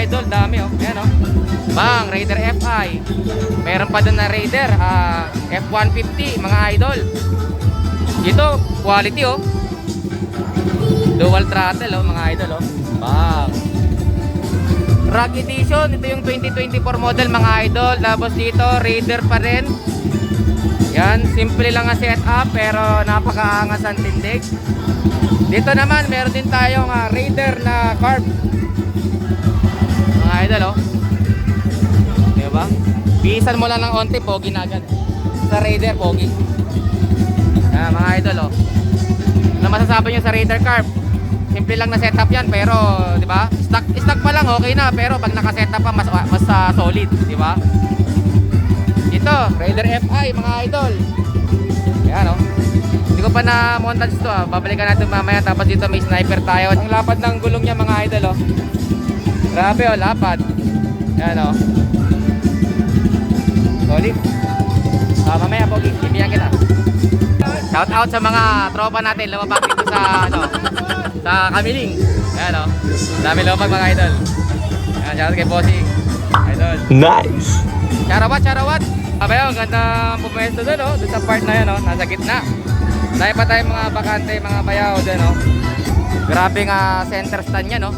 idol, dami oh. Ayan oh. Bang, Raider FI. Meron pa doon na Raider F150 mga idol. Ito, quality oh. Dual throttle oh mga idol oh. Bang. Rock Edition, ito yung 2024 model mga idol. Tapos dito, Raider pa rin. Yan, simple lang ang setup pero napakaangas ang tindig. Dito naman, meron din tayong Raider na carb. Mga idol oh. Diba? Bisan mo lang ng onti, pogi na agad. Sa Raider, pogi. Yan, mga idol oh. Ano masasabi nyo sa Raider carb? Simple lang na setup yan pero, di ba? Stock pa lang okay na pero pag naka-setup pa mas solid, di ba? Ito, Raider FI mga idol. Ayan oh. Hindi ko pa na montage to babalikan natin mamaya. Tapos dito may sniper tayo. Ang lapad ng gulong niya mga idol oh. Grabe oh, lapad. Ayan oh. Solid. Mamaya pogi, ibiyan kita. Shout out sa mga tropa natin lumabas dito sa sa Kamiling. Ayan o. Dami lumabas mga idol. Ayan, shout out kay Bossing. Idol. Nice. Charawat. Abay o, ganda pumesto doon o. Doon sa part na yan o. Nasa gitna. Dahil pa tayong mga bakante, mga bayaw doon o. Grabe nga center stand yan o.